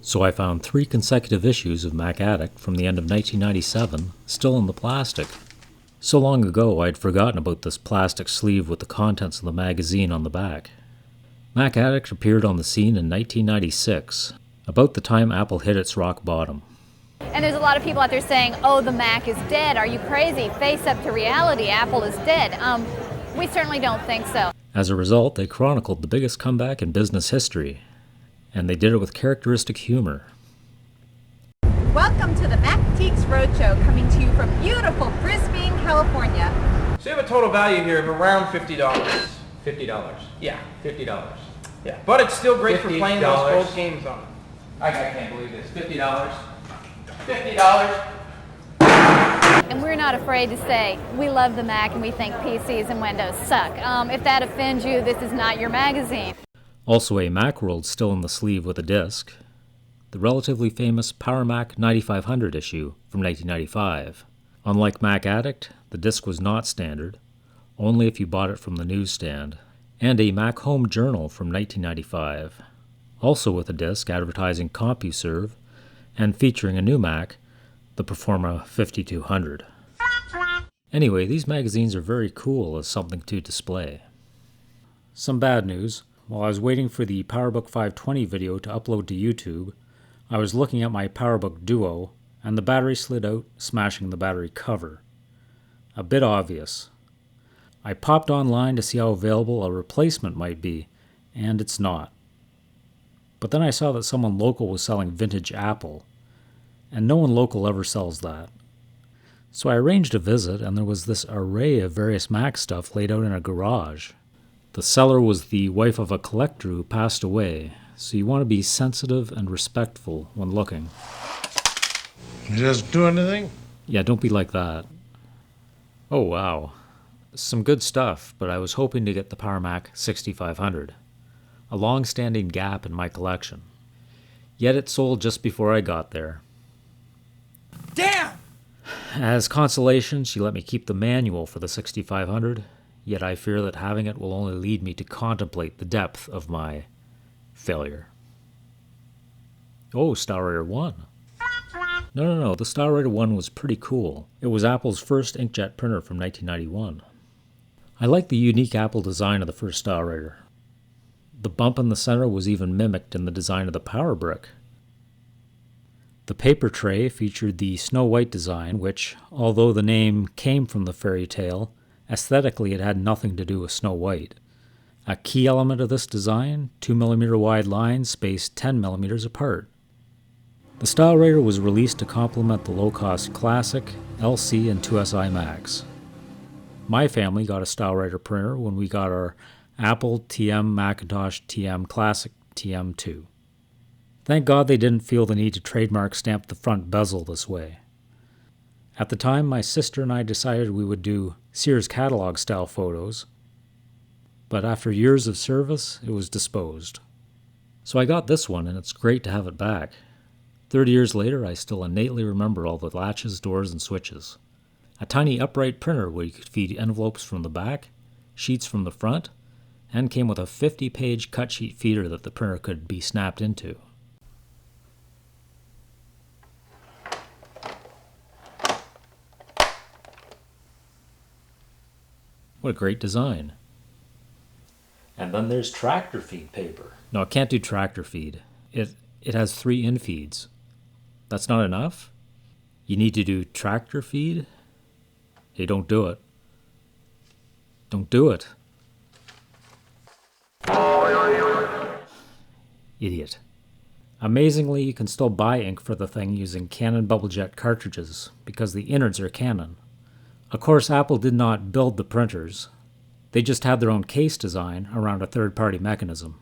So I found 3 consecutive issues of Mac Addict from the end of 1997 still in the plastic. So long ago I'd forgotten about this plastic sleeve with the contents of the magazine on the back. Mac Addict appeared on the scene in 1996, about the time Apple hit its rock bottom. And there's a lot of people out there saying, oh, the Mac is dead. Are you crazy? Face up to reality. Apple is dead. We certainly don't think so. As a result, they chronicled the biggest comeback in business history, and they did it with characteristic humor. Welcome to the MacTeeks Roadshow, coming to you from beautiful Brisbane, California. So you have a total value here of around $50. $50. Yeah. $50. Yeah. But it's still great for playing those $50. old games on it. I can't believe this. $50. $50. And we're not afraid to say we love the Mac and we think PCs and Windows suck. If that offends you, this is not your magazine. Also a MacWorld still in the sleeve with a disc. The relatively famous PowerMac 9500 issue from 1995. Unlike Mac Addict, the disc was not standard, only if you bought it from the newsstand. And a Mac Home Journal from 1995, also with a disc advertising CompuServe and featuring a new Mac, the Performa 5200. Anyway, these magazines are very cool as something to display. Some bad news. While I was waiting for the PowerBook 520 video to upload to YouTube, I was looking at my PowerBook Duo, and the battery slid out, smashing the battery cover. A bit obvious. I popped online to see how available a replacement might be, and it's not. But then I saw that someone local was selling vintage Apple, and no one local ever sells that. So I arranged a visit, and there was this array of various Mac stuff laid out in a garage. The seller was the wife of a collector who passed away, so you want to be sensitive and respectful when looking. You just do anything? Yeah, don't be like that. Oh wow. Some good stuff, but I was hoping to get the PowerMac 6500, a long-standing gap in my collection. Yet it sold just before I got there. Damn! As consolation, she let me keep the manual for the 6500, yet I fear that having it will only lead me to contemplate the depth of my failure. Oh, StyleWriter 1. No, the StyleWriter 1 was pretty cool. It was Apple's first inkjet printer from 1991. I like the unique Apple design of the first StyleWriter. The bump in the center was even mimicked in the design of the PowerBook. The paper tray featured the Snow White design, which, although the name came from the fairy tale, aesthetically it had nothing to do with Snow White. A key element of this design, 2mm wide lines spaced 10mm apart. The StyleWriter was released to complement the low-cost Classic, LC, and 2SI Macs. My family got a StyleWriter printer when we got our Apple TM Macintosh TM Classic TM2. Thank God they didn't feel the need to trademark stamp the front bezel this way. At the time, my sister and I decided we would do Sears catalog style photos, but after years of service, it was disposed. So I got this one, and it's great to have it back. 30 years later, I still innately remember all the latches, doors, and switches. A tiny upright printer where you could feed envelopes from the back, sheets from the front, and came with a 50-page cut sheet feeder that the printer could be snapped into. What a great design. And then there's tractor feed paper. No, it can't do tractor feed. It has 3 infeeds. That's not enough? You need to do tractor feed? Hey, don't do it. Don't do it. Idiot. Amazingly, you can still buy ink for the thing using Canon BubbleJet cartridges, because the innards are Canon. Of course, Apple did not build the printers. They just had their own case design around a third-party mechanism.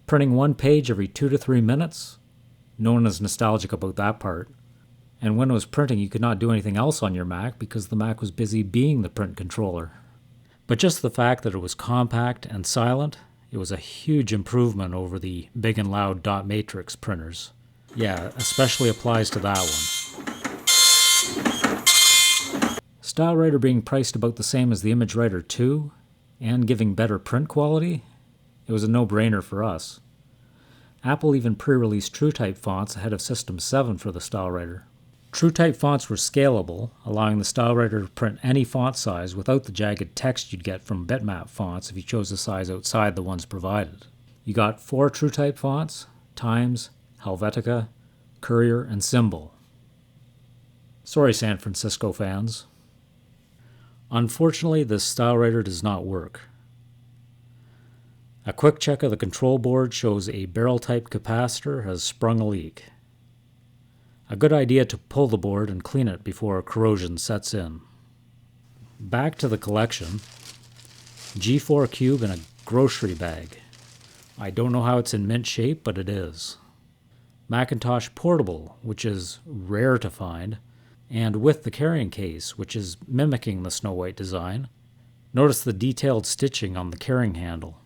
Printing 1 page every 2 to 3 minutes? No one is nostalgic about that part. And when it was printing, you could not do anything else on your Mac because the Mac was busy being the print controller. But just the fact that it was compact and silent, it was a huge improvement over the big and loud dot matrix printers. Yeah, especially applies to that one. StyleWriter being priced about the same as the ImageWriter 2, and giving better print quality, it was a no-brainer for us. Apple even pre-released TrueType fonts ahead of System 7 for the StyleWriter. TrueType fonts were scalable, allowing the StyleWriter to print any font size without the jagged text you'd get from bitmap fonts if you chose a size outside the ones provided. You got 4 TrueType fonts: Times, Helvetica, Courier, and Symbol. Sorry, San Francisco fans. Unfortunately, this StyleWriter does not work. A quick check of the control board shows a barrel-type capacitor has sprung a leak. A good idea to pull the board and clean it before corrosion sets in. Back to the collection. G4 cube in a grocery bag. I don't know how it's in mint shape, but it is. Macintosh Portable, which is rare to find, and with the carrying case, which is mimicking the Snow White design. Notice the detailed stitching on the carrying handle.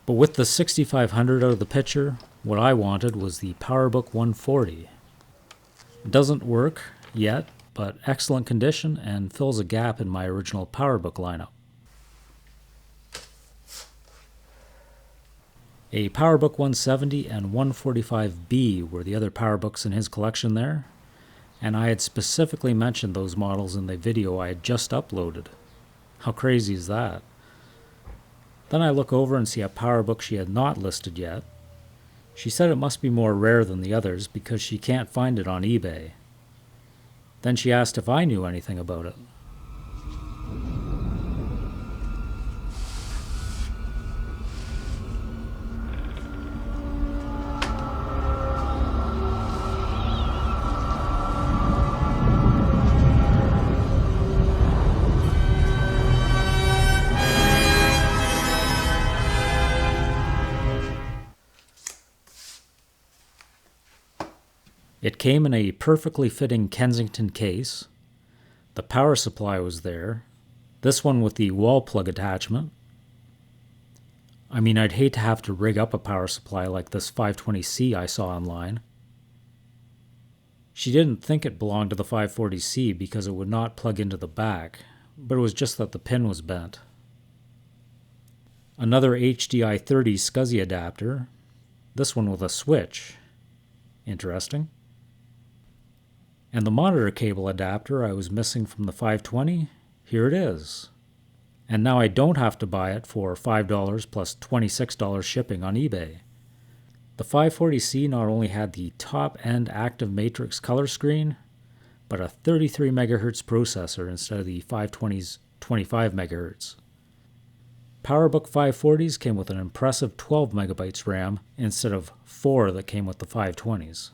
But with the 6500 out of the picture, what I wanted was the PowerBook 140. It doesn't work yet, but excellent condition and fills a gap in my original PowerBook lineup. A PowerBook 170 and 145B were the other PowerBooks in his collection there, and I had specifically mentioned those models in the video I had just uploaded. How crazy is that? Then I look over and see a PowerBook she had not listed yet. She said it must be more rare than the others because she can't find it on eBay. Then she asked if I knew anything about it. It came in a perfectly fitting Kensington case. The power supply was there. This one with the wall plug attachment. I mean, I'd hate to have to rig up a power supply like this 520C I saw online. She didn't think it belonged to the 540C because it would not plug into the back, but it was just that the pin was bent. Another HDI 30 SCSI adapter. This one with a switch. Interesting. And the monitor cable adapter I was missing from the 520, here it is. And now I don't have to buy it for $5 plus $26 shipping on eBay. The 540C not only had the top-end active matrix color screen, but a 33 MHz processor instead of the 520's 25 MHz. PowerBook 540s came with an impressive 12 MB RAM instead of 4 that came with the 520s.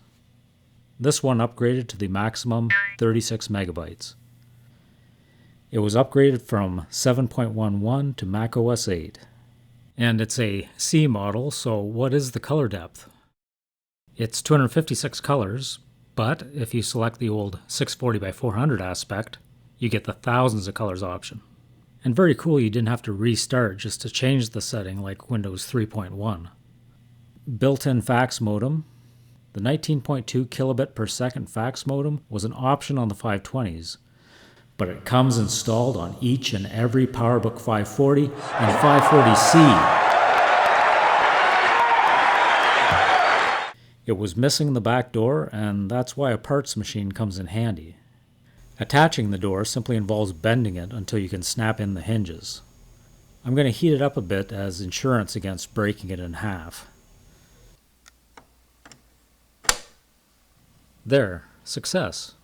This one upgraded to the maximum 36 MB. It was upgraded from 7.11 to macOS 8. And it's a C model, so what is the color depth? It's 256 colors, but if you select the old 640x400 aspect, you get the thousands of colors option. And very cool, you didn't have to restart just to change the setting like Windows 3.1. Built-in fax modem. The 19.2 kilobit per second fax modem was an option on the 520s, but it comes installed on each and every PowerBook 540 and 540C. It was missing the back door, and that's why a parts machine comes in handy. Attaching the door simply involves bending it until you can snap in the hinges. I'm going to heat it up a bit as insurance against breaking it in half. There, success.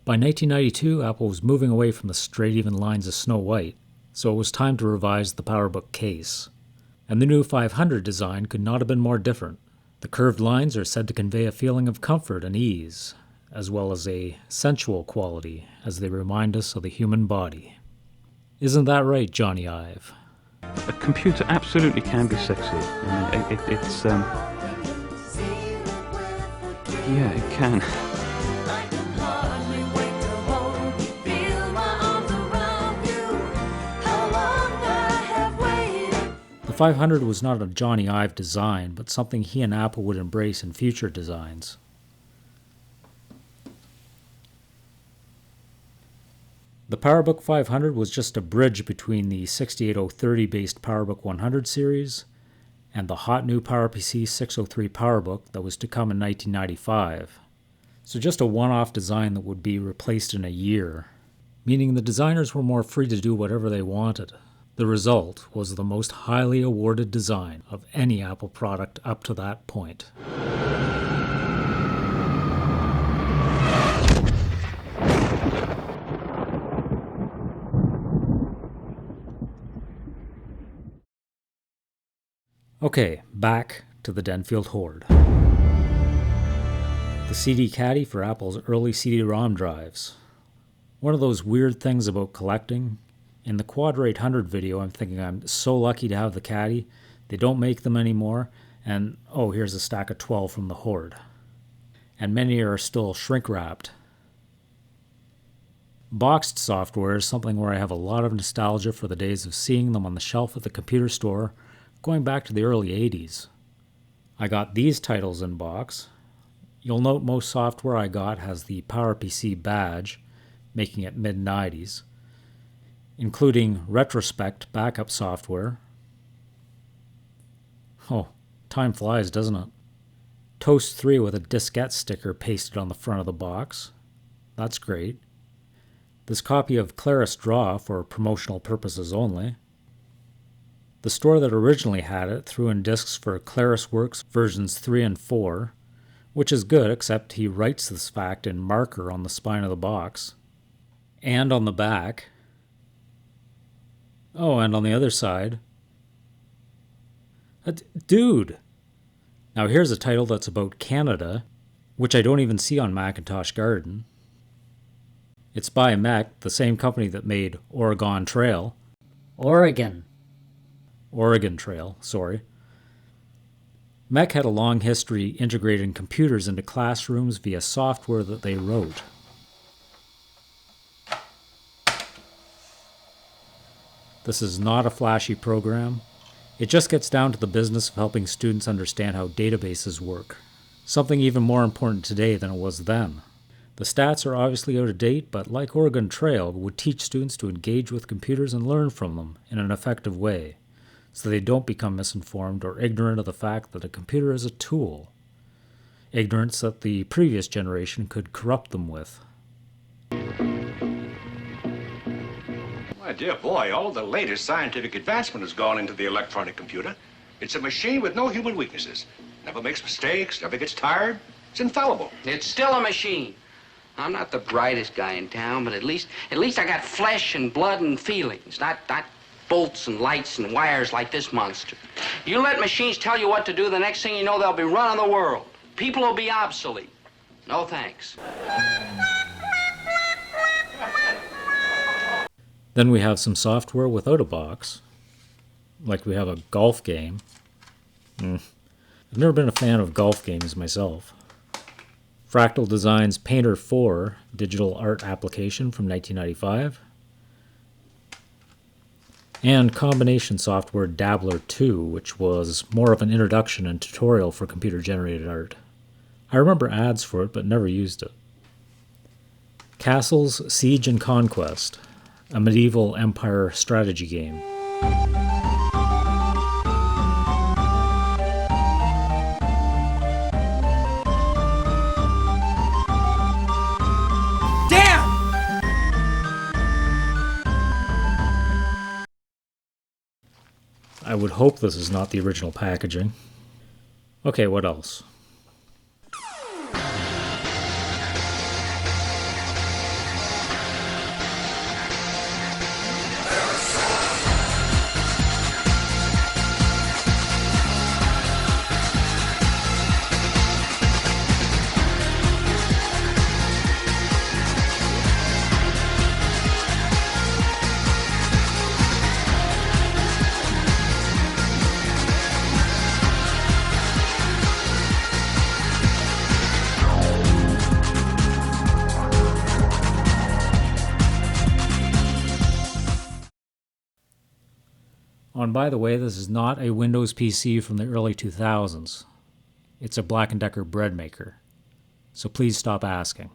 By 1992, Apple was moving away from the straight even lines of Snow White, so it was time to revise the PowerBook case. And the new 500 design could not have been more different. The curved lines are said to convey a feeling of comfort and ease, as well as a sensual quality as they remind us of the human body. Isn't that right, Johnny Ive? A computer absolutely can be sexy. I mean, it's yeah, it can. The 500 was not a Johnny Ive design, but something he and Apple would embrace in future designs. The PowerBook 500 was just a bridge between the 68030 based PowerBook 100 series and the hot new PowerPC 603 PowerBook that was to come in 1995. So just a one-off design that would be replaced in a year, meaning the designers were more free to do whatever they wanted. The result was the most highly awarded design of any Apple product up to that point. Okay, back to the Denfield Hoard. The CD caddy for Apple's early CD-ROM drives. One of those weird things about collecting. In the Quadra 800 video, I'm thinking I'm so lucky to have the caddy. They don't make them anymore, and oh, here's a stack of 12 from the Hoard. And many are still shrink-wrapped. Boxed software is something where I have a lot of nostalgia for the days of seeing them on the shelf at the computer store, going back to the early 80s. I got these titles in box. You'll note most software I got has the PowerPC badge, making it mid-90s, including retrospect backup software. Oh, time flies, doesn't it? Toast 3 with a diskette sticker pasted on the front of the box. That's great. This copy of Claris Draw for promotional purposes only. The store that originally had it threw in discs for ClarisWorks versions 3 and 4, which is good, except he writes this fact in marker on the spine of the box. And on the back. Oh, and on the other side. Dude! Now here's a title that's about Canada, which I don't even see on Macintosh Garden. It's by Mech, the same company that made Oregon Trail. Oregon Trail, sorry. Mech had a long history integrating computers into classrooms via software that they wrote. This is not a flashy program. It just gets down to the business of helping students understand how databases work, something even more important today than it was then. The stats are obviously out of date, but like Oregon Trail, would teach students to engage with computers and learn from them in an effective way, so they don't become misinformed or ignorant of the fact that a computer is a tool, ignorance that the previous generation could corrupt them with. My dear boy, all the latest scientific advancement has gone into the electronic computer. It's a machine with no human weaknesses. Never makes mistakes, never gets tired. It's infallible. It's still a machine. I'm not the brightest guy in town, but at least I got flesh and blood and feelings, not bolts and lights and wires like this monster. You let machines tell you what to do, the next thing you know, they'll be running the world. People will be obsolete. No thanks. Then we have some software without a box, like we have a golf game. I've never been a fan of golf games myself. Fractal Design's Painter 4 digital art application from 1995. And combination software Dabbler 2, which was more of an introduction and tutorial for computer-generated art. I remember ads for it, but never used it. Castles, Siege and Conquest, a medieval empire strategy game. Damn! I would hope this is not the original packaging. Okay, what else? Oh, and by the way, this is not a Windows PC from the early 2000s. It's a Black & Decker bread maker. So please stop asking.